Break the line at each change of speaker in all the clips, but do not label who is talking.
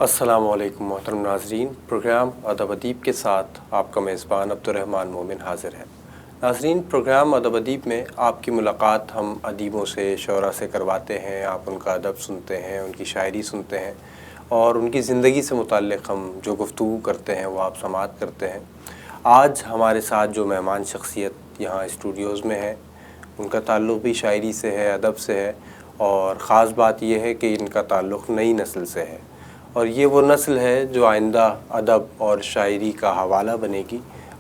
السلام علیکم محترم ناظرین، پروگرام ادب ادیب کے ساتھ آپ کا میزبان عبدالرحمن مومن حاضر ہے۔ ناظرین، پروگرام ادب ادیب میں آپ کی ملاقات ہم ادیبوں سے، شعراء سے کرواتے ہیں۔ آپ ان کا ادب سنتے ہیں، ان کی شاعری سنتے ہیں اور ان کی زندگی سے متعلق ہم جو گفتگو کرتے ہیں وہ آپ سماعت کرتے ہیں۔ آج ہمارے ساتھ جو مہمان شخصیت یہاں اسٹوڈیوز میں ہے، ان کا تعلق بھی شاعری سے ہے، ادب سے ہے، اور خاص بات یہ ہے کہ ان کا تعلق نئی نسل سے ہے، اور یہ وہ نسل ہے جو آئندہ ادب اور شاعری کا حوالہ بنے گی۔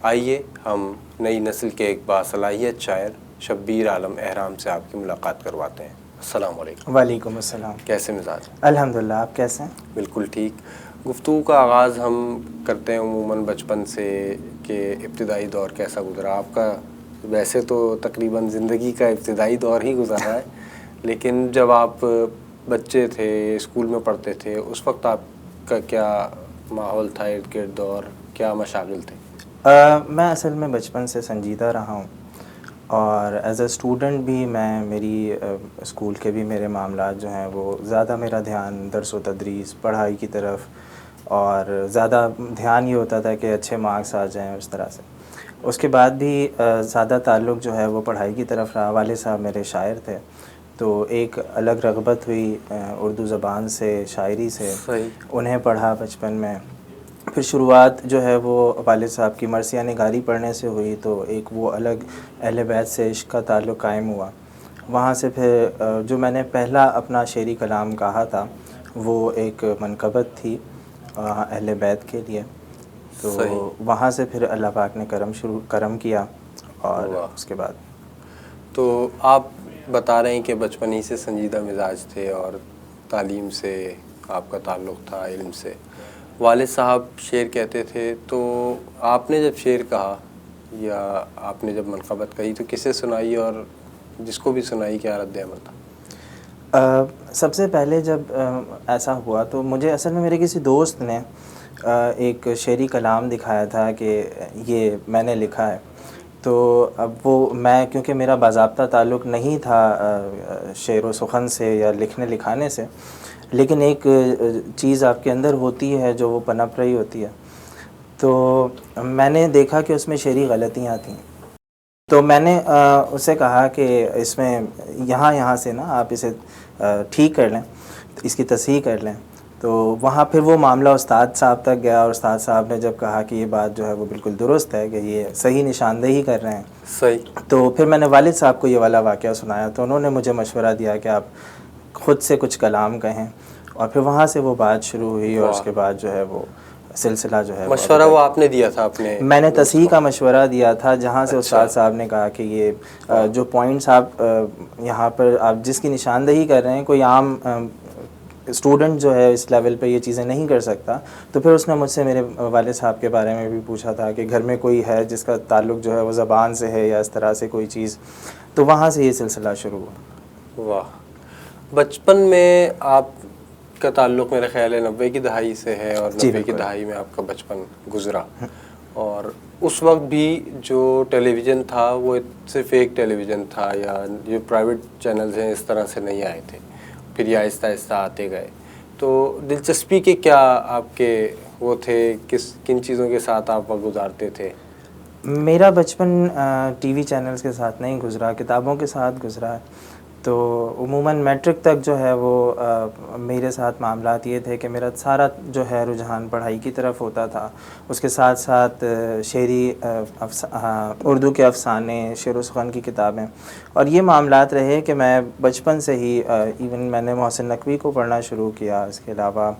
آئیے ہم نئی نسل کے ایک باصلاحیت شاعر شبیر عالم احرام سے آپ کی ملاقات کرواتے ہیں۔ السلام علیکم۔
وعلیکم السلام۔
کیسے مزاج؟
الحمدللہ، آپ کیسے ہیں؟
بالکل ٹھیک۔ گفتگو کا آغاز ہم کرتے ہیں عموماً بچپن سے کہ ابتدائی دور کیسا گزرا آپ کا۔ ویسے تو تقریباً زندگی کا ابتدائی دور ہی گزرا ہے، لیکن جب آپ بچے تھے، اسکول میں پڑھتے تھے، اس وقت آپ کا کیا ماحول تھا ارد گرد اور کیا مشاغل تھے؟
میں اصل میں بچپن سے سنجیدہ رہا ہوں، اور ایز اے اسٹوڈنٹ بھی میری اسکول کے بھی میرے معاملات جو ہیں وہ زیادہ میرا دھیان درس و تدریس، پڑھائی کی طرف، اور زیادہ دھیان یہ ہوتا تھا کہ اچھے مارکس آ جائیں اس طرح سے۔ اس کے بعد بھی زیادہ تعلق جو ہے وہ پڑھائی کی طرف رہا۔ والد صاحب میرے شاعر تھے، تو ایک الگ رغبت ہوئی اردو زبان سے، شاعری سے۔
صحیح۔
انہیں پڑھا بچپن میں، پھر شروعات جو ہے وہ والد صاحب کی مرثیہ نگاری پڑھنے سے ہوئی، تو ایک وہ الگ اہل بیت سے عشق کا تعلق قائم ہوا۔ وہاں سے پھر جو میں نے پہلا اپنا شعری کلام کہا تھا وہ ایک منقبت تھی اہل بیت کے لیے، تو
صحیح۔
وہاں سے پھر اللہ پاک نے کرم کیا، اور اس کے بعد
تو آپ بتا رہے ہیں کہ بچپن ہی سے سنجیدہ مزاج تھے اور تعلیم سے آپ کا تعلق تھا، علم سے۔ والد صاحب شعر کہتے تھے، تو آپ نے جب شعر کہا یا آپ نے جب منقبت کہی تو کسے سنائی، اور جس کو بھی سنائی کیا رد عمل تھا؟
سب سے پہلے جب ایسا ہوا تو مجھے اصل میں میرے کسی دوست نے ایک شعری کلام دکھایا تھا کہ یہ میں نے لکھا ہے، تو اب وہ میں کیونکہ میرا باضابطہ تعلق نہیں تھا شعر و سخن سے یا لکھنے لکھانے سے، لیکن ایک چیز آپ کے اندر ہوتی ہے جو وہ پنپ رہی ہوتی ہے، تو میں نے دیکھا کہ اس میں شعری غلطیاں تھیں، تو میں نے اسے کہا کہ اس میں یہاں سے نا آپ اسے ٹھیک کر لیں، اس کی تصحیح کر لیں۔ تو وہاں پھر وہ معاملہ استاد صاحب تک گیا، اور استاد صاحب نے جب کہا کہ یہ بات جو ہے وہ بالکل درست ہے، کہ یہ صحیح نشاندہی کر رہے ہیں،
صحیح،
تو پھر میں نے والد صاحب کو یہ والا واقعہ سنایا، تو انہوں نے مجھے مشورہ دیا کہ آپ خود سے کچھ کلام کہیں، اور پھر وہاں سے وہ بات شروع ہوئی، اور اس کے بعد جو ہے وہ سلسلہ جو ہے
مشورہ وہ آپ نے دیا تھا اپنے؟
میں نے تصحیح کا مشورہ دیا تھا، جہاں سے استاد صاحب نے کہا کہ یہ جو پوائنٹس آپ یہاں پر آپ جس کی نشاندہی کر رہے ہیں، کوئی عام اسٹوڈنٹ جو ہے اس لیول پہ یہ چیزیں نہیں کر سکتا۔ تو پھر اس نے مجھ سے میرے والد صاحب کے بارے میں بھی پوچھا تھا کہ گھر میں کوئی ہے جس کا تعلق جو ہے وہ زبان سے ہے یا اس طرح سے کوئی چیز، تو وہاں سے یہ سلسلہ شروع ہوا۔
واہ! بچپن میں آپ کا تعلق میرا خیال ہے 90 کی دہائی سے ہے، اور 90 کی دہائی میں آپ کا بچپن گزرا، اور اس وقت بھی جو ٹیلی ویژن تھا وہ صرف ایک ٹیلی ویژن تھا، یا جو پرائیویٹ چینلز ہیں اس طرح سے نہیں آئے تھے، پھر یہ آہستہ آہستہ آتے گئے۔ تو دلچسپی کے کیا آپ کے وہ تھے، کن چیزوں کے ساتھ آپ وقت گزارتے تھے؟
میرا بچپن ٹی وی چینلز کے ساتھ نہیں گزرا، کتابوں کے ساتھ گزرا ہے۔ تو عموماً میٹرک تک جو ہے وہ میرے ساتھ معاملات یہ تھے کہ میرا سارا جو ہے رجحان پڑھائی کی طرف ہوتا تھا، اس کے ساتھ ساتھ شعری اردو کے افسانے، شعر و سخن کی کتابیں، اور یہ معاملات رہے کہ میں بچپن سے ہی ایون میں نے محسن نقوی کو پڑھنا شروع کیا، اس کے علاوہ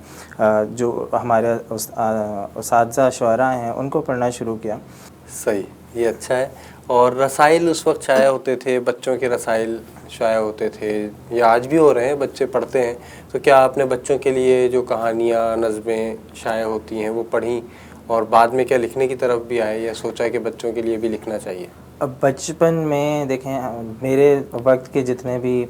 جو ہمارے اساتذہ شعراء ہیں ان کو پڑھنا شروع کیا۔
صحیح، یہ اچھا ہے۔ اور رسائل اس وقت شائع ہوتے تھے، بچوں کے رسائل شائع ہوتے تھے، یا آج بھی ہو رہے ہیں، بچے پڑھتے ہیں، تو کیا آپ نے بچوں کے لیے جو کہانیاں، نظمیں شائع ہوتی ہیں وہ پڑھیں، اور بعد میں کیا لکھنے کی طرف بھی آئے، یا سوچا کہ بچوں کے لیے بھی لکھنا چاہیے؟
اب بچپن میں دیکھیں، میرے وقت کے جتنے بھی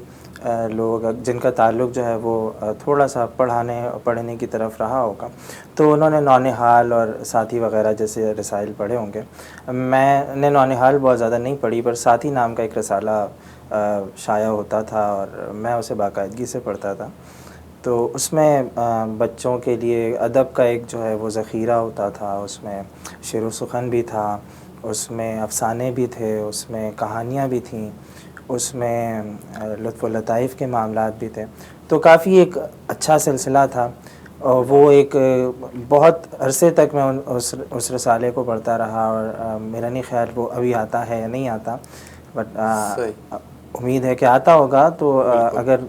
لوگ جن کا تعلق جو ہے وہ تھوڑا سا پڑھنے کی طرف رہا ہوگا، تو انہوں نے نونہال اور ساتھی وغیرہ جیسے رسائل پڑھے ہوں گے۔ میں نے نونہال بہت زیادہ نہیں پڑھی، پر ساتھی نام کا ایک رسالہ شائع ہوتا تھا، اور میں اسے باقاعدگی سے پڑھتا تھا۔ تو اس میں بچوں کے لیے ادب کا ایک جو ہے وہ ذخیرہ ہوتا تھا، اس میں شعر و سخن بھی تھا، اس میں افسانے بھی تھے، اس میں کہانیاں بھی تھیں، اس میں لطف و لطائف کے معاملات بھی تھے. تو کافی ایک اچھا سلسلہ تھا، اور وہ ایک بہت عرصے تک میں اس رسالے کو پڑھتا رہا، اور میرا نہیں خیال وہ ابھی آتا ہے یا نہیں آتا، بٹ امید ہے کہ آتا ہوگا. تو اگر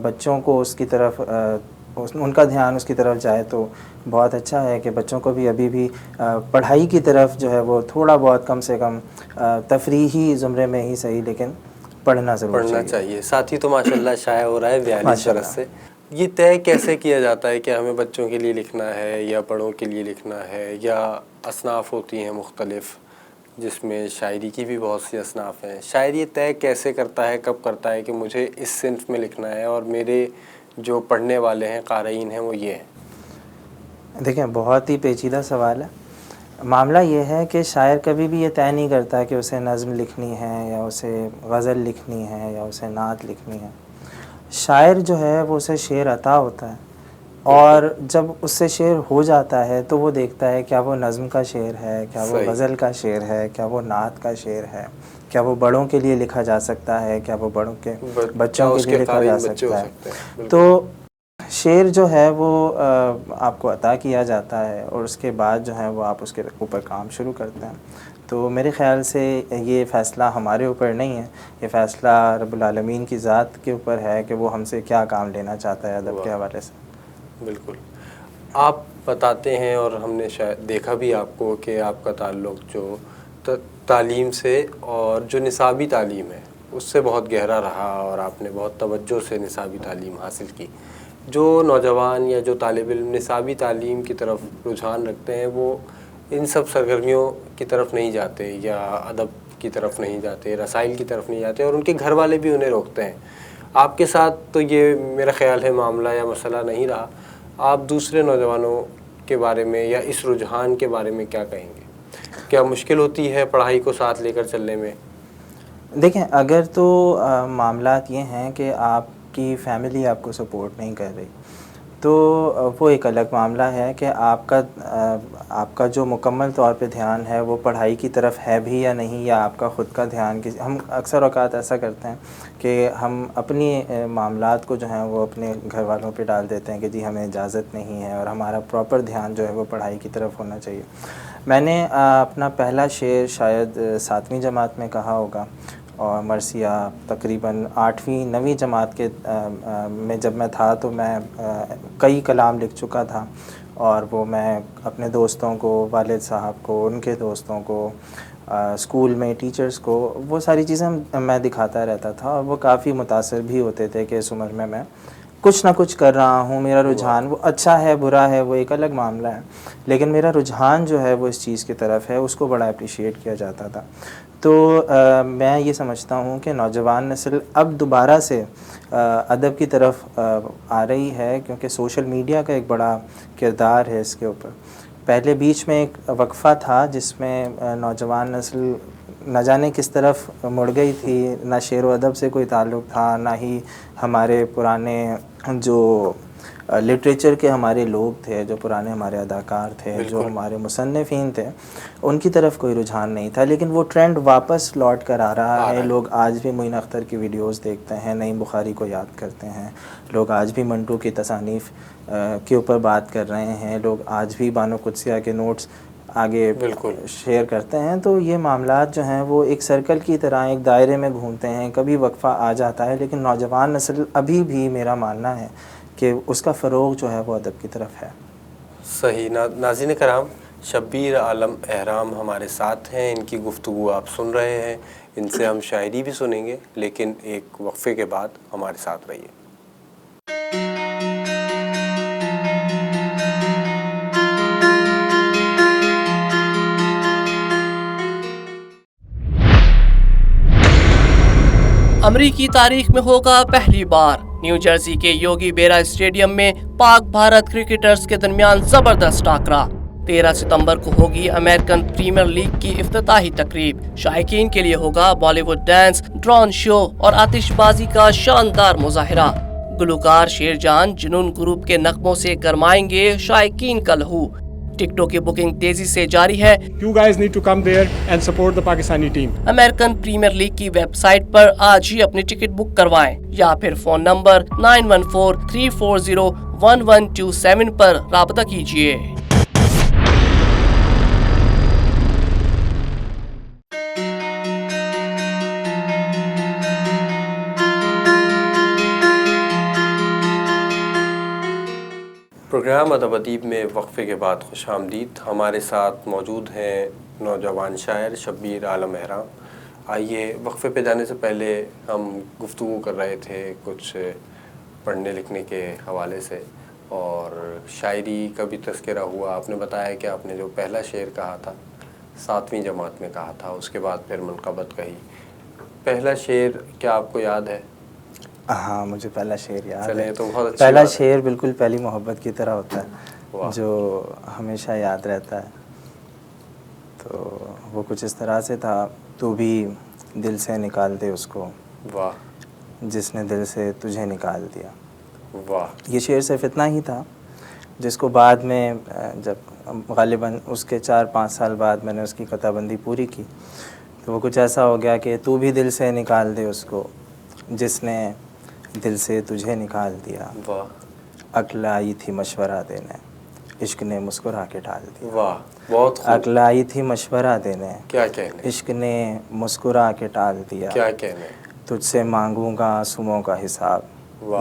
بچوں کو اس کی طرف ان کا دھیان اس کی طرف جائے تو بہت اچھا ہے کہ بچوں کو بھی ابھی بھی پڑھائی کی طرف جو ہے وہ تھوڑا بہت کم سے کم تفریحی زمرے میں ہی صحیح لیکن پڑھنا چاہیے.
ساتھی تو ماشاءاللہ شائع ہو رہا ہے 42 برس سے. یہ طے کیسے کیا جاتا ہے کہ ہمیں بچوں کے لیے لکھنا ہے یا بڑوں کے لیے لکھنا ہے، یا اصناف ہوتی ہیں مختلف جس میں شاعری کی بھی بہت سی اصناف ہیں؟ شاعر یہ طے کیسے کرتا ہے، کب کرتا ہے کہ مجھے اس صنف میں لکھنا ہے اور میرے جو پڑھنے والے ہیں، قارئین ہیں، وہ یہ ہیں؟
دیکھیں، بہت ہی پیچیدہ سوال ہے. معاملہ یہ ہے کہ شاعر کبھی بھی یہ طے نہیں کرتا کہ اسے نظم لکھنی ہے یا اسے غزل لکھنی ہے یا اسے نعت لکھنی ہے. شاعر جو ہے وہ اسے شعر عطا ہوتا ہے، اور جب اس سے شعر ہو جاتا ہے تو وہ دیکھتا ہے کیا وہ نظم کا شعر ہے، کیا وہ غزل کا شعر ہے، کیا وہ نعت کا شعر ہے، کیا وہ بڑوں کے لیے لکھا جا سکتا ہے، کیا وہ بڑوں کے بچوں کے لیے لکھا جا سکتا ہے. تو شعر جو ہے وہ آپ کو عطا کیا جاتا ہے، اور اس کے بعد جو ہے وہ آپ اس کے اوپر کام شروع کرتے ہیں. تو میرے خیال سے یہ فیصلہ ہمارے اوپر نہیں ہے، یہ فیصلہ رب العالمین کی ذات کے اوپر ہے کہ وہ ہم سے کیا کام لینا چاہتا ہے ادب کے حوالے سے.
بالکل. آپ بتاتے ہیں، اور ہم نے شاید دیکھا بھی آپ کو، کہ آپ کا تعلق جو تعلیم سے اور جو نصابی تعلیم ہے اس سے بہت گہرا رہا، اور آپ نے بہت توجہ سے نصابی تعلیم حاصل کی. جو نوجوان یا جو طالب علم نصابی تعلیم کی طرف رجحان رکھتے ہیں، وہ ان سب سرگرمیوں کی طرف نہیں جاتے، یا ادب کی طرف نہیں جاتے، رسائل کی طرف نہیں جاتے، اور ان کے گھر والے بھی انہیں روکتے ہیں. آپ کے ساتھ تو یہ میرا خیال ہے معاملہ یا مسئلہ نہیں رہا. آپ دوسرے نوجوانوں کے بارے میں یا اس رجحان کے بارے میں کیا کہیں گے؟ کیا مشکل ہوتی ہے پڑھائی کو ساتھ لے کر چلنے میں؟
دیکھیں، اگر تو معاملات یہ ہیں کہ آپ کی فیملی آپ کو سپورٹ نہیں کر رہی، تو وہ ایک الگ معاملہ ہے کہ آپ کا جو مکمل طور پہ دھیان ہے وہ پڑھائی کی طرف ہے بھی یا نہیں، یا آپ کا خود کا دھیان ہم اکثر اوقات ایسا کرتے ہیں کہ ہم اپنی معاملات کو جو ہیں وہ اپنے گھر والوں پہ ڈال دیتے ہیں کہ جی ہمیں اجازت نہیں ہے، اور ہمارا پراپر دھیان جو ہے وہ پڑھائی کی طرف ہونا چاہیے. میں نے اپنا پہلا شعر شاید 7ویں جماعت میں کہا ہوگا، اور مرثیہ تقریباً 8ویں 9ویں جماعت کے میں جب میں تھا تو میں کئی کلام لکھ چکا تھا، اور وہ میں اپنے دوستوں کو، والد صاحب کو، ان کے دوستوں کو، اسکول میں ٹیچرز کو، وہ ساری چیزیں میں دکھاتا رہتا تھا، اور وہ کافی متاثر بھی ہوتے تھے کہ اس عمر میں کچھ نہ کچھ کر رہا ہوں. میرا رجحان، وہ اچھا ہے برا ہے وہ ایک الگ معاملہ ہے، لیکن میرا رجحان جو ہے وہ اس چیز کی طرف ہے، اس کو بڑا اپریشیٹ کیا جاتا تھا. تو میں یہ سمجھتا ہوں کہ نوجوان نسل اب دوبارہ سے ادب کی طرف آ رہی ہے، کیونکہ سوشل میڈیا کا ایک بڑا کردار ہے اس کے اوپر. پہلے بیچ میں ایک وقفہ تھا جس میں نوجوان نسل نہ جانے کس طرف مڑ گئی تھی، نہ شعر و ادب سے کوئی تعلق تھا، نہ ہی ہمارے پرانے جو لٹریچر کے ہمارے لوگ تھے، جو پرانے ہمارے اداکار تھے، جو ہمارے مصنفین تھے، ان کی طرف کوئی رجحان نہیں تھا. لیکن وہ ٹرینڈ واپس لوٹ کر آ رہا ہے. لوگ آج بھی معین اختر کی ویڈیوز دیکھتے ہیں، نعیم بخاری کو یاد کرتے ہیں، لوگ آج بھی منٹو کی تصانیف کے اوپر بات کر رہے ہیں، لوگ آج بھی بانو قدسیہ کے نوٹس آگے شیئر کرتے ہیں. تو یہ معاملات جو ہیں وہ ایک سرکل کی طرح ایک دائرے میں گھومتے ہیں، کبھی وقفہ آ جاتا ہے، لیکن نوجوان نسل ابھی بھی میرا ماننا ہے کہ اس کا فروغ جو ہے وہ ادب کی طرف ہے.
صحیح. ناظرین کرام، شبیر عالم احرام ہمارے ساتھ ہیں، ان کی گفتگو آپ سن رہے ہیں، ان سے ہم شاعری بھی سنیں گے، لیکن ایک وقفے کے بعد ہمارے ساتھ رہیے.
امریکی تاریخ میں ہوگا پہلی بار نیو جرسی کے یوگی بیرا اسٹیڈیم میں پاک بھارت کرکٹرز کے درمیان زبردست ٹاکرا. 13 ستمبر کو ہوگی امریکن پریمیئر لیگ کی افتتاحی تقریب. شائقین کے لیے ہوگا بالی ووڈ ڈانس، ڈرون شو اور آتش بازی کا شاندار مظاہرہ. گلوکار شیر جان جنون گروپ کے نغموں سے گرمائیں گے شائقین کا لہو. ٹکٹوں کی بکنگ تیزی سے جاری ہے.
You guys need to come there and support the Pakistani team.
American premier league کی ویب سائٹ پر آج ہی اپنی ٹکٹ بک کروائیں یا پھر فون نمبر 9143401127 پر رابطہ کیجیے.
پروگرام ادب ادیب میں وقفے کے بعد خوش آمدید. ہمارے ساتھ موجود ہیں نوجوان شاعر شبیر عالم احرام. آئیے وقفے پہ جانے سے پہلے ہم گفتگو کر رہے تھے کچھ پڑھنے لکھنے کے حوالے سے اور شاعری کا بھی تذکرہ ہوا. آپ نے بتایا کہ آپ نے جو پہلا شعر کہا تھا 7ویں جماعت میں کہا تھا, اس کے بعد پھر منقبت کہی. پہلا شعر کیا آپ کو یاد ہے؟
ہاں مجھے پہلا شعر یاد ہے.
تو بہت
پہلا شعر بالکل پہلی محبت کی طرح ہوتا ہے جو ہمیشہ یاد رہتا ہے. تو وہ کچھ اس طرح سے تھا, تو بھی دل سے نکال دے اس کو جس نے دل سے تجھے نکال دیا. یہ شعر صرف اتنا ہی تھا جس کو بعد میں جب غالباً اس کے 4-5 سال بعد میں نے اس کی قطع بندی پوری کی تو وہ کچھ ایسا ہو گیا کہ تو بھی دل سے نکال دے اس کو جس نے دل سے تجھے نکال دیا. عقل آئی تھی مشورہ دینے, عشق نے مسکرا کے ڈال دیا.
واہ, بہت خوب.
عقل آئی تھی مشورہ دینے,
کیا کہنے,
عشق نے مسکرا کے ڈال دیا.
کیا کہنے,
تجھ سے مانگوں گا آنسوؤں کا حساب,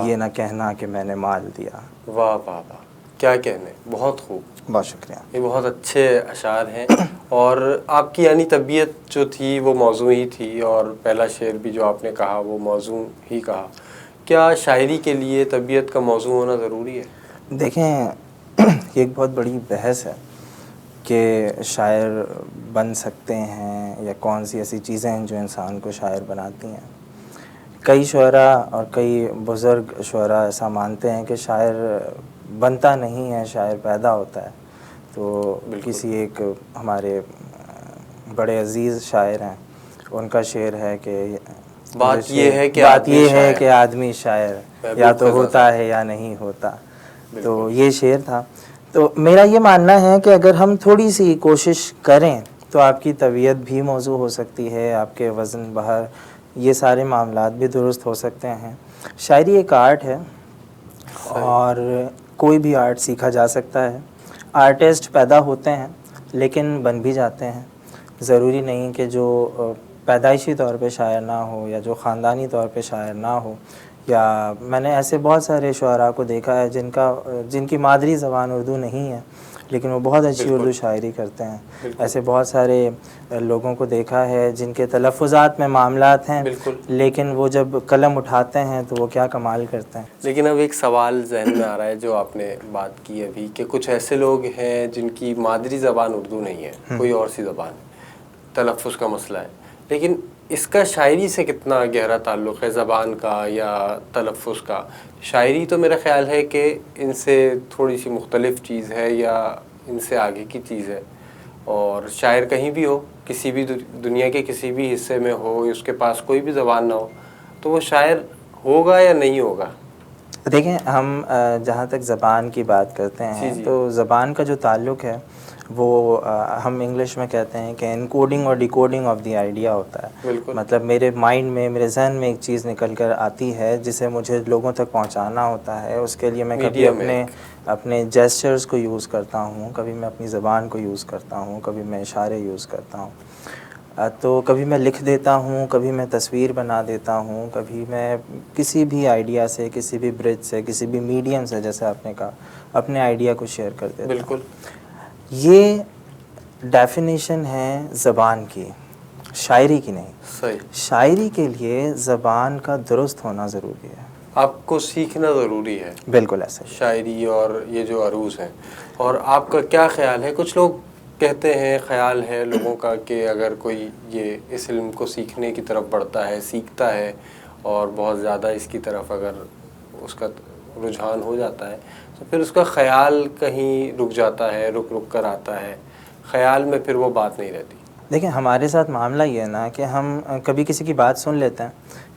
یہ نہ کہنا کہ میں نے مال دیا.
واہ واہ واہ, کیا کہنے, بہت خوب.
بہت شکریہ.
یہ بہت اچھے اشعار ہیں. اور آپ کی یعنی طبیعت جو تھی وہ موضوع ہی تھی اور پہلا شعر بھی جو آپ نے کہا وہ موضوع ہی کہا. کیا شاعری کے لیے طبیعت کا موضوع ہونا ضروری ہے؟
دیکھیں یہ ایک بہت بڑی بحث ہے کہ شاعر بن سکتے ہیں یا کون سی ایسی چیزیں ہیں جو انسان کو شاعر بناتی ہیں. کئی شعراء اور کئی بزرگ شعراء ایسا مانتے ہیں کہ شاعر بنتا نہیں ہے, شاعر پیدا ہوتا ہے. تو کسی ایک ہمارے بڑے عزیز شاعر ہیں, ان کا شعر ہے کہ
بات یہ ہے کہ
آدمی شاعر یا تو ہوتا ہے یا نہیں ہوتا. تو یہ شعر تھا. تو میرا یہ ماننا ہے کہ اگر ہم تھوڑی سی کوشش کریں تو آپ کی طبیعت بھی موضوع ہو سکتی ہے, آپ کے وزن بہر یہ سارے معاملات بھی درست ہو سکتے ہیں. شاعری ایک آرٹ ہے اور کوئی بھی آرٹ سیکھا جا سکتا ہے. آرٹسٹ پیدا ہوتے ہیں لیکن بن بھی جاتے ہیں. ضروری نہیں کہ جو پیدائشی طور پہ شاعر نہ ہو یا جو خاندانی طور پہ شاعر نہ ہو. یا میں نے ایسے بہت سارے شعراء کو دیکھا ہے جن کی مادری زبان اردو نہیں ہے لیکن وہ بہت اچھی اردو شاعری کرتے ہیں. ایسے بہت سارے لوگوں کو دیکھا ہے جن کے تلفظات میں معاملات ہیں لیکن وہ جب قلم اٹھاتے ہیں تو وہ کیا کمال کرتے ہیں.
لیکن اب ایک سوال ذہن میں آ رہا ہے جو آپ نے بات کی ابھی کہ کچھ ایسے لوگ ہیں جن کی مادری زبان اردو نہیں ہے, کوئی اور سی زبان, تلفظ کا مسئلہ ہے. لیکن اس کا شاعری سے کتنا گہرا تعلق ہے, زبان کا یا تلفظ کا؟ شاعری تو میرا خیال ہے کہ ان سے تھوڑی سی مختلف چیز ہے یا ان سے آگے کی چیز ہے. اور شاعر کہیں بھی ہو, کسی بھی دنیا کے کسی بھی حصے میں ہو, اس کے پاس کوئی بھی زبان نہ ہو, تو وہ شاعر ہوگا یا نہیں ہوگا؟
دیکھیں ہم جہاں تک زبان کی بات کرتے ہیں تو زبان کا جو تعلق ہے وہ ہم انگلش میں کہتے ہیں کہ انکوڈنگ اور ڈیکوڈنگ آف دی آئیڈیا ہوتا ہے. مطلب میرے مائنڈ میں, میرے ذہن میں ایک چیز نکل کر آتی ہے جسے مجھے لوگوں تک پہنچانا ہوتا ہے. اس کے لیے میں کبھی اپنے جیسچرز کو یوز کرتا ہوں, کبھی میں اپنی زبان کو یوز کرتا ہوں, کبھی میں اشارے یوز کرتا ہوں. تو کبھی میں لکھ دیتا ہوں, کبھی میں تصویر بنا دیتا ہوں, کبھی میں کسی بھی آئیڈیا سے, کسی بھی برج سے, کسی بھی میڈیم سے, جیسے آپ نے کہا, اپنے آئیڈیا کو شیئر کر دیتا ہوں.
بالکل.
یہ ڈیفینیشن ہے زبان کی, شاعری کی نہیں.
صحیح.
شاعری کے لیے زبان کا درست ہونا ضروری ہے,
آپ کو سیکھنا ضروری ہے.
بالکل ایسا
شاعری اور یہ جو عروض ہیں. اور آپ کا کیا خیال ہے؟ کچھ لوگ کہتے ہیں, خیال ہے لوگوں کا کہ اگر کوئی یہ اس علم کو سیکھنے کی طرف بڑھتا ہے, سیکھتا ہے اور بہت زیادہ اس کی طرف اگر اس کا رجحان ہو جاتا ہے تو پھر اس کا خیال کہیں رک جاتا ہے, رک کر آتا ہے. خیال میں پھر وہ بات نہیں رہتی.
دیکھیں ہمارے ساتھ معاملہ یہ ہے نا کہ ہم کبھی کسی کی بات سن لیتے ہیں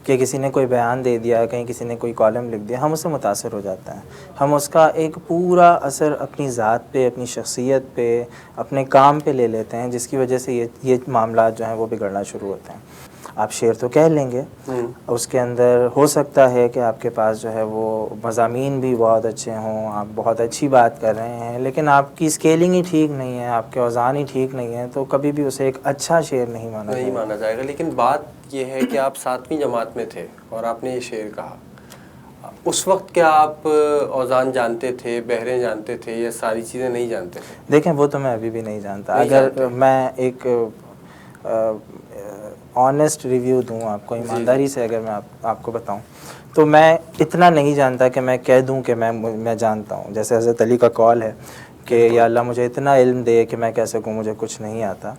کہ کسی نے کوئی بیان دے دیا، کہیں کسی نے کوئی کالم لکھ دیا، ہم اس سے متاثر ہو جاتے ہیں. ہم اس کا ایک پورا اثر اپنی ذات پہ، اپنی شخصیت پہ، اپنے کام پہ لے لیتے ہیں، جس کی وجہ سے یہ معاملات جو ہیں وہ بگڑنا شروع ہوتے ہیں. آپ شعر تو کہہ لیں گے، اس کے اندر ہو سکتا ہے کہ آپ کے پاس جو ہے وہ مضامین بھی بہت اچھے ہوں، آپ بہت اچھی بات کر رہے ہیں، لیکن آپ کی اسکیلنگ ہی ٹھیک نہیں ہے، آپ کے اوزان ہی ٹھیک نہیں ہے، تو کبھی بھی اسے ایک اچھا شعر نہیں مانا
جائے گا. لیکن بات یہ ہے کہ آپ 7ویں جماعت میں تھے اور آپ نے یہ شعر کہا. اس وقت کیا آپ اوزان جانتے تھے، بحریں جانتے تھے، یا ساری چیزیں نہیں جانتے تھے؟
دیکھیں وہ تو میں ابھی بھی نہیں جانتا. اگر میں ایک آنیسٹ ریویو دوں آپ کو، ایمانداری سے اگر میں آپ کو بتاؤں، تو میں اتنا نہیں جانتا کہ میں کہہ دوں کہ میں جانتا ہوں. جیسے حضرت علی کا قول ہے کہ یا اللہ مجھے اتنا علم دے کہ میں کہہ سکوں مجھے کچھ نہیں آتا.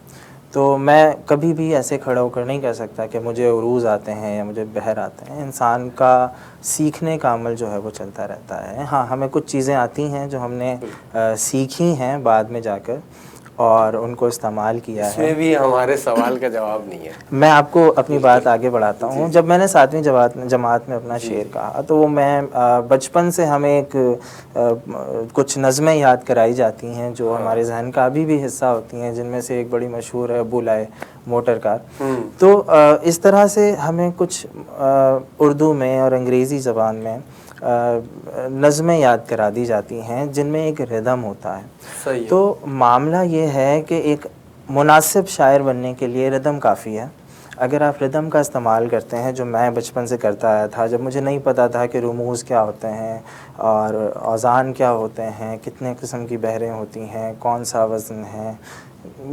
تو میں کبھی بھی ایسے کھڑا ہو کر نہیں کہہ سکتا کہ مجھے عروض آتے ہیں یا مجھے بحر آتے ہیں. انسان کا سیکھنے کا عمل جو ہے وہ چلتا رہتا ہے. ہاں ہمیں کچھ چیزیں آتی ہیں جو ہم نے سیکھی ہیں بعد میں جا کر اور ان کو استعمال کیا ہے.
اس میں بھی ہمارے سوال کا جواب نہیں ہے.
میں آپ کو اپنی بات آگے بڑھاتا ہوں. جب میں نے 7ویں جماعت میں اپنا شعر کہا تو وہ میں بچپن سے ہمیں ایک کچھ نظمیں یاد کرائی جاتی ہیں جو ہمارے ذہن کا ابھی بھی حصہ ہوتی ہیں، جن میں سے ایک بڑی مشہور ہے ابو لائے موٹر کار. تو اس طرح سے ہمیں کچھ اردو میں اور انگریزی زبان میں نظمیں یاد کرا دی جاتی ہیں جن میں ایک ردم ہوتا ہے. تو معاملہ یہ ہے کہ ایک مناسب شاعر بننے کے لیے ردم کافی ہے. اگر آپ ردم کا استعمال کرتے ہیں، جو میں بچپن سے کرتا آیا تھا، جب مجھے نہیں پتہ تھا کہ رموز کیا ہوتے ہیں اور اوزان کیا ہوتے ہیں، کتنے قسم کی بحریں ہوتی ہیں، کون سا وزن ہے،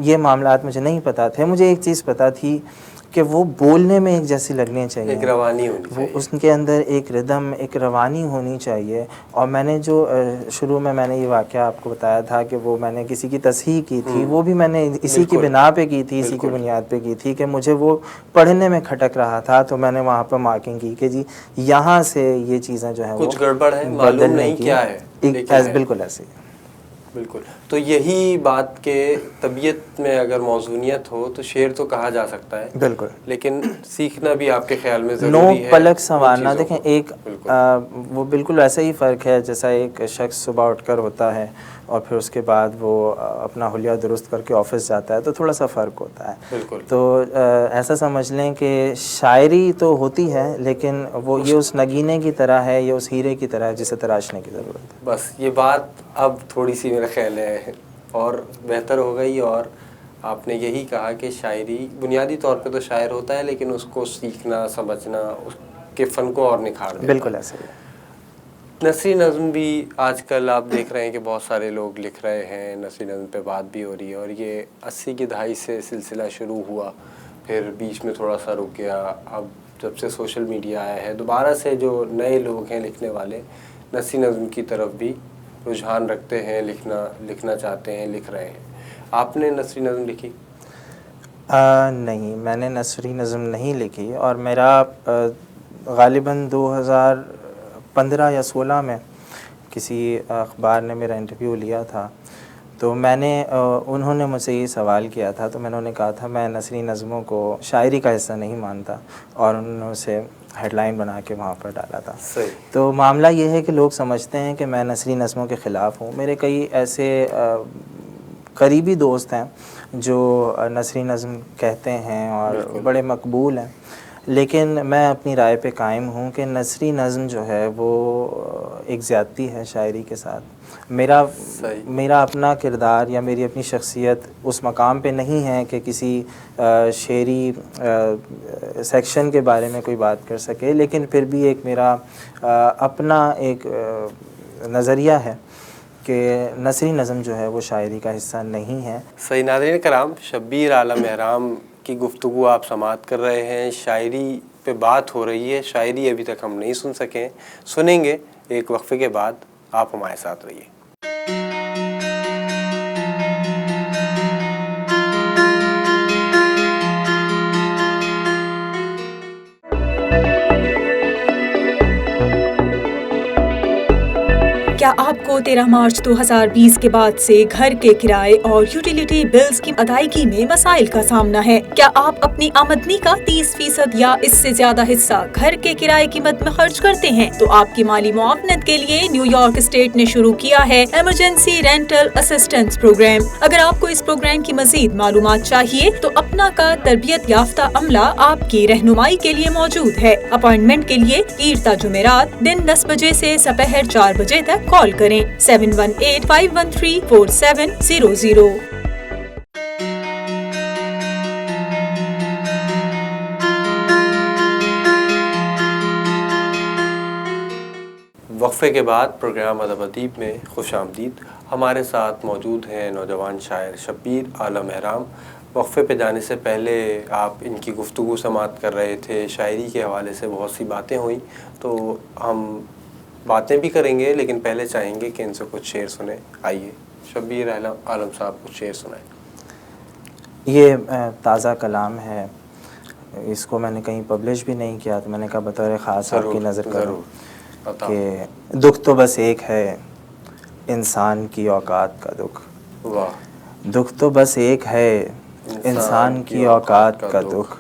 یہ معاملات مجھے نہیں پتہ تھے. مجھے ایک چیز پتہ تھی کہ وہ بولنے میں ایک جیسی لگنی چاہیے،
ایک روانی ہونی چاہیے،
وہ اس کے اندر ایک ردم، ایک روانی ہونی چاہیے. اور میں نے جو شروع میں نے یہ واقعہ آپ کو بتایا تھا کہ وہ میں نے کسی کی تصحیح کی تھی، وہ بھی میں نے اسی کی بنا پہ کی تھی، اسی کی بنیاد پہ کی تھی کہ مجھے وہ پڑھنے میں کھٹک رہا تھا. تو میں نے وہاں پہ مارکنگ کی کہ جی یہاں سے یہ چیزیں جو ہیں
کچھ گڑبڑ ہے، معلوم نہیں کیا ہے.
بالکل ایسے ہی.
بالکل. تو یہی بات کہ طبیعت میں اگر موزونیت ہو تو شعر تو کہا جا سکتا ہے،
بالکل،
لیکن سیکھنا بھی آپ کے خیال میں ضروری ہے.
نو پلک سنوارنا. دیکھیں ایک وہ بالکل ایسا ہی فرق ہے جیسا ایک شخص صبح اٹھ کر ہوتا ہے اور پھر اس کے بعد وہ اپنا حلیہ درست کر کے آفس جاتا ہے، تو تھوڑا سا فرق ہوتا ہے.
بالکل.
تو ایسا سمجھ لیں کہ شاعری تو ہوتی ہے لیکن وہ یہ اس نگینے کی طرح ہے، یہ اس ہیرے کی طرح ہے جسے تراشنے کی ضرورت ہے.
بس یہ بات اب تھوڑی سی میرا خیال ہے اور بہتر ہو گئی. اور آپ نے یہی کہا کہ شاعری بنیادی طور پہ تو شاعر ہوتا ہے لیکن اس کو سیکھنا، سمجھنا، اس کے فن کو اور نکھار دیتا ہے.
بالکل ایسے ہی.
نثری نظم بھی آج کل آپ دیکھ رہے ہیں کہ بہت سارے لوگ لکھ رہے ہیں، نثری نظم پہ بات بھی ہو رہی ہے. اور یہ 80 کی دہائی سے سلسلہ شروع ہوا، پھر بیچ میں تھوڑا سا رک گیا. اب جب سے سوشل میڈیا آیا ہے دوبارہ سے جو نئے لوگ ہیں لکھنے والے، نثری نظم کی طرف بھی رجحان رکھتے ہیں، لکھنا چاہتے ہیں، لکھ رہے ہیں. آپ نے نثری نظم لکھی؟
نہیں، میں نے نثری نظم نہیں لکھی. اور میرا غالباً 2015 یا 16 میں کسی اخبار نے میرا انٹرویو لیا تھا، تو میں نے انہوں نے مجھ سے یہ سوال کیا تھا، تو میں نے انہیں کہا تھا میں نثری نظموں کو شاعری کا حصہ نہیں مانتا، اور انہوں نے اسے ہیڈ لائن بنا کے وہاں پر ڈالا تھا. تو معاملہ یہ ہے کہ لوگ سمجھتے ہیں کہ میں نثری نظموں کے خلاف ہوں. میرے کئی ایسے قریبی دوست ہیں جو نثری نظم کہتے ہیں اور بڑے مقبول ہیں، لیکن میں اپنی رائے پہ قائم ہوں کہ نثری نظم جو ہے وہ ایک زیادتی ہے شاعری کے ساتھ. میرا اپنا کردار یا میری اپنی شخصیت اس مقام پہ نہیں ہے کہ کسی شعری سیکشن کے بارے میں کوئی بات کر سکے، لیکن پھر بھی ایک میرا اپنا ایک نظریہ ہے کہ نثری نظم جو ہے وہ شاعری کا حصہ نہیں ہے.
صحیح. ناظرین کرام، شبیر عالم احرام کی گفتگو آپ سماعت کر رہے ہیں. شاعری پہ بات ہو رہی ہے. شاعری ابھی تک ہم نہیں سن سکیں، سنیں گے ایک وقفے کے بعد. آپ ہمارے ساتھ رہیے.
کیا آپ کو 13 مارچ 2020 کے بعد سے گھر کے کرائے اور یوٹیلیٹی بلز کی ادائیگی میں مسائل کا سامنا ہے؟ کیا آپ اپنی آمدنی کا 30% یا اس سے زیادہ حصہ گھر کے کرائے کی مد میں خرچ کرتے ہیں؟ تو آپ کی مالی معاونت کے لیے نیو یارک اسٹیٹ نے شروع کیا ہے ایمرجنسی رینٹل اسسٹنس پروگرام۔ اگر آپ کو اس پروگرام کی مزید معلومات چاہیے تو اپنا کا تربیت یافتہ عملہ آپ کی رہنمائی کے لیے موجود ہے۔ اپائنٹمنٹ کے لیے پیر تا جمعرات دن 10 بجے سے دوپہر 4 بجے تک کال کریں 7185134700۔
وقفے کے بعد پروگرام ادب ادیب میں خوش آمدید۔ ہمارے ساتھ موجود ہیں نوجوان شاعر شبیر اعلیٰ مہرام۔ وقفے پہ جانے سے پہلے آپ ان کی گفتگو سماعت کر رہے تھے، شاعری کے حوالے سے بہت سی باتیں ہوئیں، تو ہم باتیں بھی کریں گے لیکن پہلے چاہیں گے کہ ان سے کچھ شعر سنیں۔ آئیے شبیر عالم صاحب کچھ شعر سنائیں۔
یہ تازہ کلام ہے، اس کو میں نے کہیں پبلش بھی نہیں کیا، تو میں نے کہا بطور خاص آپ کی نظر کروں کہ دکھ تو بس ایک ہے انسان کی اوقات کا دکھ۔
واہ،
دکھ تو بس ایک ہے انسان کی اوقات کا دکھ،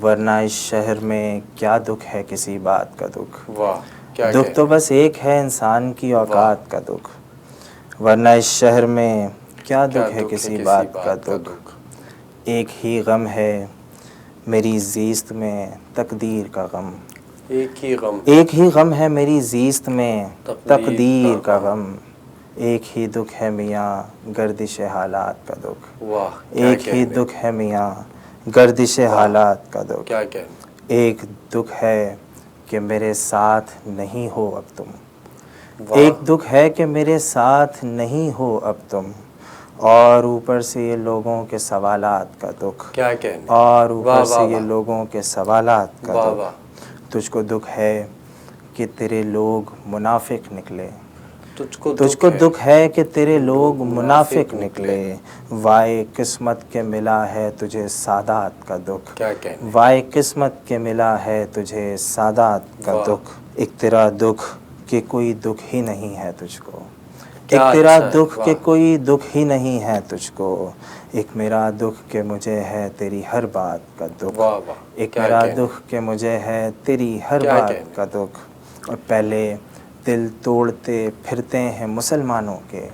ورنہ اس شہر میں کیا دکھ ہے کسی بات کا دکھ۔
واہ، کیا
دکھ تو بس ایک ہے انسان کی اوقات کا دکھ، ورنہ اس شہر میں کیا دکھ ہے کسی بات کا دکھ۔ ایک ہی غم ہے میری زیست میں تقدیر کا غم، ایک ہی غم ہے میری زیست میں تقدیر کا غم، ایک ہی دکھ ہے میاں گردش حالات کا دکھ، ایک ہی دکھ ہے میاں گردش حالات کا دکھ۔ ایک دکھ ہے کہ میرے ساتھ نہیں ہو اب تم، ایک دکھ ہے کہ میرے ساتھ نہیں ہو اب تم، اور اوپر سے یہ لوگوں کے سوالات کا دکھ، اور اوپر سے یہ لوگوں کے سوالات کا دکھ۔ تجھ کو دکھ ہے کہ تیرے لوگ منافق نکلے، تجھ کو دکھ ہے کہ تیرے لوگ منافق نکلے، وائے قسمت کے ملا ہے تجھے سادات کا دکھ، وائے قسمت کے ملا ہے تجھے سادات کا دکھ۔ ایک تیرا دکھ کہ کوئی دکھ ہی نہیں ہے تجھ کو، ایک تیرا دکھ کہ کوئی دکھ ہی نہیں ہے تجھ کو، ایک میرا دکھ کہ مجھے ہے تیری ہر بات کا دکھ، ایک میرا دکھ کہ مجھے ہے تیری ہر بات کا دکھ۔ اور پہلے دل توڑتے پھرتے ہیں مسلمانوں کے،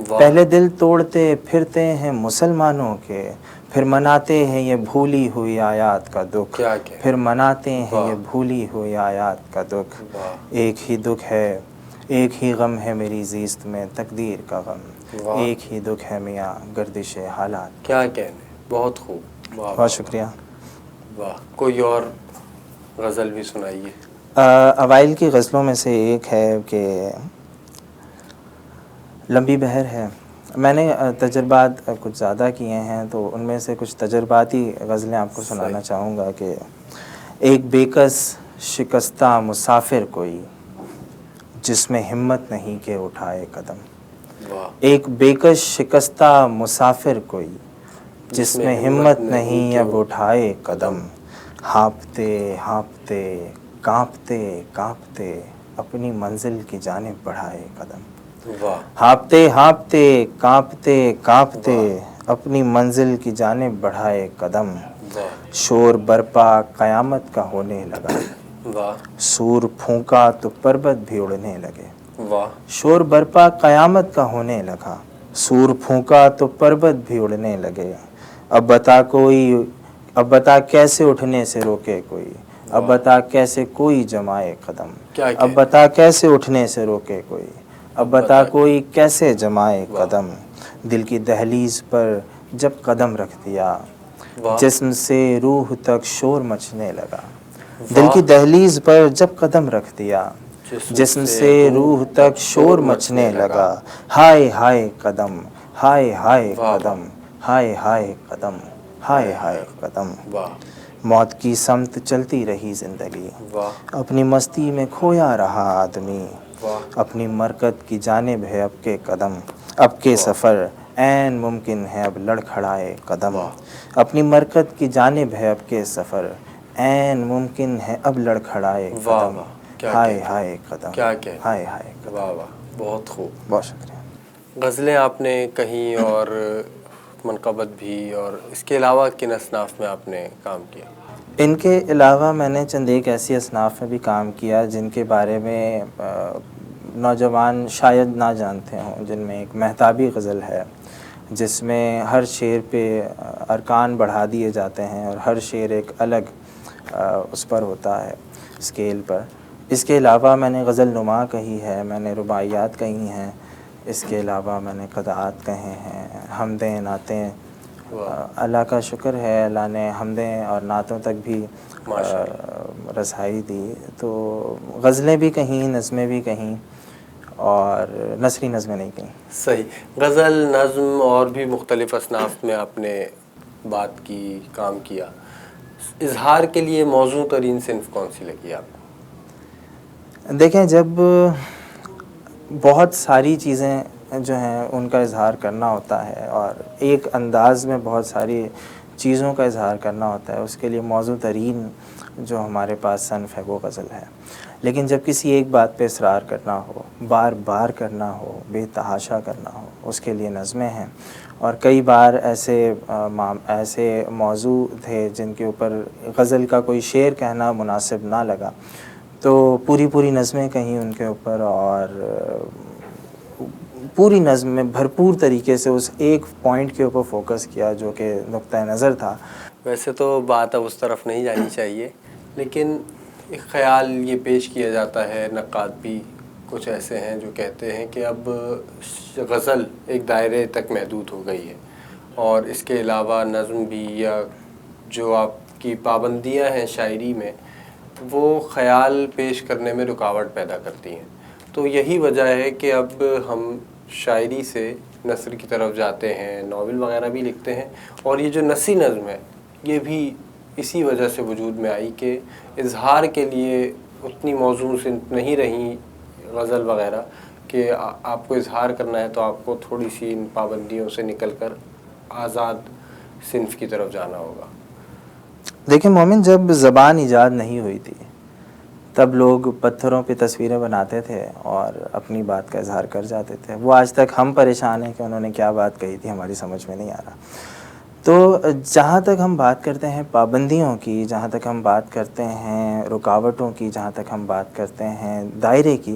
پہلے دل توڑتے پھرتے ہیں مسلمانوں کے، پھر مناتے ہیں یہ بھولی ہوئی آیات کا دکھ، پھر مناتے ہیں یہ بھولی ہوئی آیات کا دکھ۔ ایک ہی دکھ ہے، ایک ہی غم ہے میری زیست میں تقدیر کا غم، ایک ہی دکھ ہے میاں گردش حالات۔
کیا کہنے، بہت خوب،
بہت شکریہ۔
واہ، کوئی اور غزل بھی سنائیے۔
اوائل کی غزلوں میں سے ایک ہے کہ لمبی بہر ہے۔ میں نے تجربات کچھ زیادہ کیے ہیں، تو ان میں سے کچھ تجرباتی غزلیں آپ کو سنانا چاہوں گا کہ ایک بےکس شکستہ مسافر کوئی جس میں ہمت نہیں کہ اٹھائے قدم، ایک بےکس شکستہ مسافر کوئی جس میں ہمت نہیں اب اٹھائے قدم، ہانپتے ہانپتے کانپتے کانپتے اپنی منزل کی جانب بڑھائے قدم، ہانپتے ہانپتے کانپتے کانپتے اپنی منزل کی جانب بڑھائے قدم، شور برپا قیامت کا ہونے لگا، سور پھونکا تو پربت بھی اڑنے لگے، شور برپا قیامت کا ہونے لگا، سور پھونکا تو پربت بھی اڑنے لگے، اب بتا کیسے اٹھنے سے روکے کوئی، اب بتا کیسے کوئی جمائے قدم، اب بتا کیسے اٹھنے سے روکے کوئی، اب بتا کوئی کیسے جمائے قدم، دل کی دہلیز پر جب قدم رکھ دیا جسم سے روح تک شور مچنے لگا، دل کی دہلیز پر جب قدم رکھ دیا جسم سے روح تک شور مچنے لگا، ہائے ہائے قدم، ہائے ہائے قدم، ہائے ہائے قدم، ہائے ہائے قدم۔ موت کی سمت چلتی رہی زندگی، اپنی مستی میں کھویا رہا آدمی، اپنی مرکت کی جانب ہے اب کے قدم، اب کے سفر عین ممکن ہے اب لڑکھڑائے قدم، اپنی مرکت کی جانب ہے اب کے سفر عین ممکن ہے اب لڑکھڑائے قدم، ہائے ہائے قدم، ہائے ہائے قدم۔
بہت خوب.
بہت شکریہ.
غزلیں آپ نے کہیں اور منقبت بھی، اور اس کے علاوہ کن اصناف میں آپ نے کام کیا؟
ان کے علاوہ میں نے چند ایک ایسی اصناف میں بھی کام کیا جن کے بارے میں نوجوان شاید نہ جانتے ہوں، جن میں ایک مہتابی غزل ہے جس میں ہر شعر پہ ارکان بڑھا دیے جاتے ہیں اور ہر شعر ایک الگ اس پر ہوتا ہے اسکیل پر. اس کے علاوہ میں نے غزل نما کہی ہے، میں نے رباعیات کہی ہیں، اس کے علاوہ میں نے قطعات کہے ہیں، حمدیں، نعتیں. اللہ کا شکر ہے، اللہ نے حمدیں اور نعتوں تک بھی رسائی دی. تو غزلیں بھی کہیں، نظمیں بھی کہیں، اور نثری نظمیں نہیں کہیں.
صحیح. غزل، نظم اور بھی مختلف اصناف میں آپ نے بات کی، کام کیا. اظہار کے لیے موزوں ترین صنف کون سی لگی آپ کو؟
دیکھیں، جب بہت ساری چیزیں جو ہیں ان کا اظہار کرنا ہوتا ہے اور ایک انداز میں بہت ساری چیزوں کا اظہار کرنا ہوتا ہے، اس کے لیے موزوں ترین جو ہمارے پاس صنف ہے وہ غزل ہے. لیکن جب کسی ایک بات پہ اصرار کرنا ہو، بار بار کرنا ہو، بے تحاشا کرنا ہو، اس کے لیے نظمیں ہیں. اور کئی بار ایسے موضوع تھے جن کے اوپر غزل کا کوئی شعر کہنا مناسب نہ لگا، تو پوری نظمیں کہیں ان کے اوپر، اور پوری نظم میں بھرپور طریقے سے اس ایک پوائنٹ کے اوپر فوکس کیا جو کہ نقطہ نظر تھا.
ویسے تو بات اب اس طرف نہیں جانی چاہیے، لیکن ایک خیال یہ پیش کیا جاتا ہے، نقاد بھی کچھ ایسے ہیں جو کہتے ہیں کہ اب غزل ایک دائرے تک محدود ہو گئی ہے، اور اس کے علاوہ نظم بھی، یا جو آپ کی پابندیاں ہیں شاعری میں، وہ خیال پیش کرنے میں رکاوٹ پیدا کرتی ہیں. تو یہی وجہ ہے کہ اب ہم شاعری سے نثر کی طرف جاتے ہیں، ناول وغیرہ بھی لکھتے ہیں. اور یہ جو نثری نظم ہے یہ بھی اسی وجہ سے وجود میں آئی کہ اظہار کے لیے اتنی موزوں سے نہیں رہیں غزل وغیرہ، کہ آپ کو اظہار کرنا ہے تو آپ کو تھوڑی سی ان پابندیوں سے نکل کر آزاد صنف کی طرف جانا ہوگا.
دیکھیں مومن، جب زبان ایجاد نہیں ہوئی تھی تب لوگ پتھروں پہ تصویریں بناتے تھے اور اپنی بات کا اظہار کر جاتے تھے. وہ آج تک ہم پریشان ہیں کہ انہوں نے کیا بات کہی تھی، ہماری سمجھ میں نہیں آ رہا. تو جہاں تک ہم بات کرتے ہیں پابندیوں کی، جہاں تک ہم بات کرتے ہیں رکاوٹوں کی، جہاں تک ہم بات کرتے ہیں دائرے کی،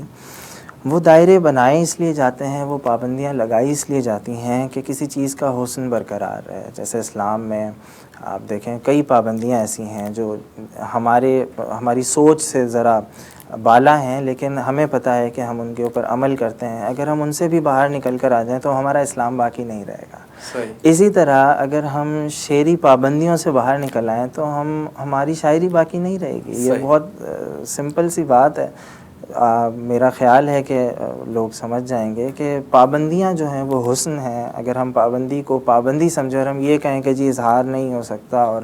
وہ دائرے بنائے اس لیے جاتے ہیں، وہ پابندیاں لگائی اس لیے جاتی ہیں کہ کسی چیز کا حسن برقرار رہے. جیسے اسلام میں آپ دیکھیں کئی پابندیاں ایسی ہیں جو ہماری سوچ سے ذرا بالا ہیں، لیکن ہمیں پتہ ہے کہ ہم ان کے اوپر عمل کرتے ہیں. اگر ہم ان سے بھی باہر نکل کر آ جائیں تو ہمارا اسلام باقی نہیں رہے گا. اسی طرح اگر ہم شعری پابندیوں سے باہر نکل آئیں تو ہماری شاعری باقی نہیں رہے گی. یہ بہت سمپل سی بات ہے. میرا خیال ہے کہ لوگ سمجھ جائیں گے کہ پابندیاں جو ہیں وہ حسن ہیں. اگر ہم پابندی کو پابندی سمجھیں اور ہم یہ کہیں کہ جی اظہار نہیں ہو سکتا اور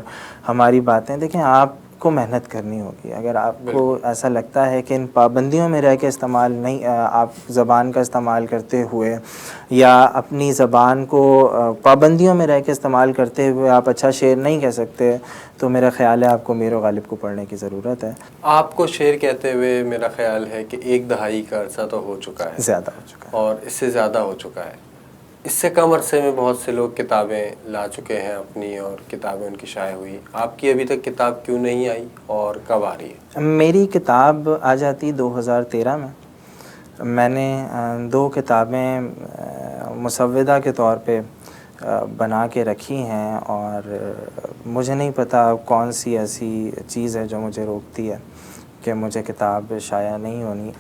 ہماری باتیں، دیکھیں آپ کو محنت کرنی ہوگی. اگر آپ کو ایسا لگتا ہے کہ ان پابندیوں میں رہ کے استعمال نہیں، آپ زبان کا استعمال کرتے ہوئے یا اپنی زبان کو پابندیوں میں رہ کے استعمال کرتے ہوئے آپ اچھا شعر نہیں کہہ سکتے، تو میرا خیال ہے آپ کو میر و غالب کو پڑھنے کی ضرورت ہے.
آپ کو شعر کہتے ہوئے میرا خیال ہے کہ 1 دہائی کا عرصہ تو ہو چکا ہے،
زیادہ ہو چکا ہے،
اور اس سے زیادہ ہو چکا ہے. اس سے کم عرصے میں بہت سے لوگ کتابیں لا چکے ہیں اپنی، اور کتابیں ان کی شائع ہوئی. آپ کی ابھی تک کتاب کیوں نہیں آئی اور کب آ رہی ہے؟
میری کتاب آ جاتی 2013 میں. میں نے 2 کتابیں مسودہ کے طور پہ بنا کے رکھی ہیں، اور مجھے نہیں پتہ کون سی ایسی چیز ہے جو مجھے روکتی ہے کہ مجھے کتاب شائع نہیں ہونی.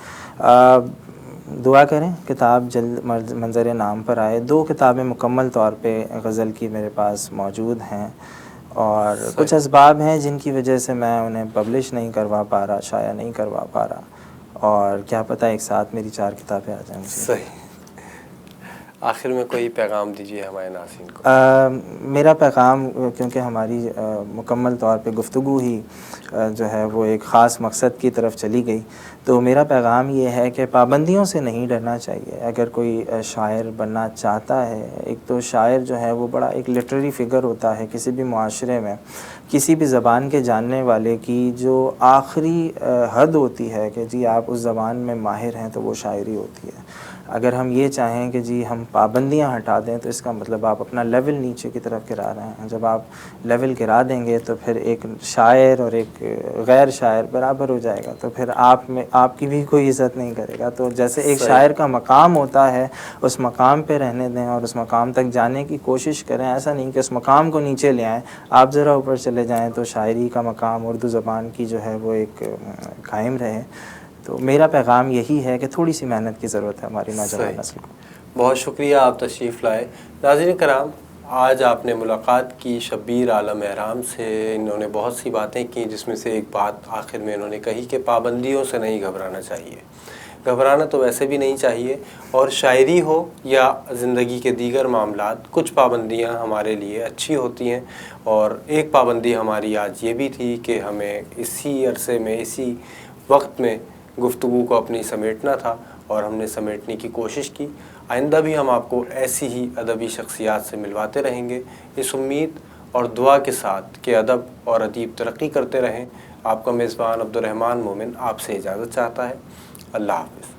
دعا کریں کتاب جلد منظر نام پر آئے. 2 کتابیں مکمل طور پہ غزل کی میرے پاس موجود ہیں، اور کچھ اسباب ہیں جن کی وجہ سے میں انہیں پبلش نہیں کروا پا رہا، شائع نہیں کروا پا رہا، اور کیا پتہ ایک ساتھ میری 4 کتابیں آ جائیں.
صحیح. آخر میں کوئی پیغام دیجیے ہمارے ناظرین کو.
میرا پیغام، کیونکہ ہماری مکمل طور پہ گفتگو ہی جو ہے وہ ایک خاص مقصد کی طرف چلی گئی، تو میرا پیغام یہ ہے کہ پابندیوں سے نہیں ڈرنا چاہیے. اگر کوئی شاعر بننا چاہتا ہے، ایک تو شاعر جو ہے وہ بڑا ایک لٹریری فگر ہوتا ہے کسی بھی معاشرے میں. کسی بھی زبان کے جاننے والے کی جو آخری حد ہوتی ہے کہ جی آپ اس زبان میں ماہر ہیں تو وہ شاعری ہوتی ہے. اگر ہم یہ چاہیں کہ جی ہم پابندیاں ہٹا دیں تو اس کا مطلب آپ اپنا لیول نیچے کی طرف گرا رہے ہیں. جب آپ لیول گرا دیں گے تو پھر ایک شاعر اور ایک غیر شاعر برابر ہو جائے گا, تو پھر آپ کی بھی کوئی عزت نہیں کرے گا. تو جیسے ایک شاعر کا مقام ہوتا ہے اس مقام پہ رہنے دیں اور اس مقام تک جانے کی کوشش کریں. ایسا نہیں کہ اس مقام کو نیچے لے آئیں, آپ ذرا اوپر چلے جائیں تو شاعری کا مقام اردو زبان کی جو ہے وہ ایک قائم رہے. تو میرا پیغام یہی ہے کہ تھوڑی سی محنت کی ضرورت ہے ہماری نوجوان نسل کو.
بہت شکریہ, آپ تشریف لائے. ناظرین کرام, آج آپ نے ملاقات کی شبیر عالم احرام سے. انہوں نے بہت سی باتیں کی جس میں سے ایک بات آخر میں انہوں نے کہی کہ پابندیوں سے نہیں گھبرانا چاہیے. گھبرانا تو ویسے بھی نہیں چاہیے, اور شاعری ہو یا زندگی کے دیگر معاملات, کچھ پابندیاں ہمارے لیے اچھی ہوتی ہیں. اور ایک پابندی ہماری آج یہ بھی تھی کہ ہمیں اسی عرصے میں, اسی وقت میں گفتگو کو اپنی سمیٹنا تھا, اور ہم نے سمیٹنے کی کوشش کی. آئندہ بھی ہم آپ کو ایسی ہی ادبی شخصیات سے ملواتے رہیں گے, اس امید اور دعا کے ساتھ کہ ادب اور ادیب ترقی کرتے رہیں. آپ کا میزبان عبد الرحمن مومن آپ سے اجازت چاہتا ہے. اللہ حافظ.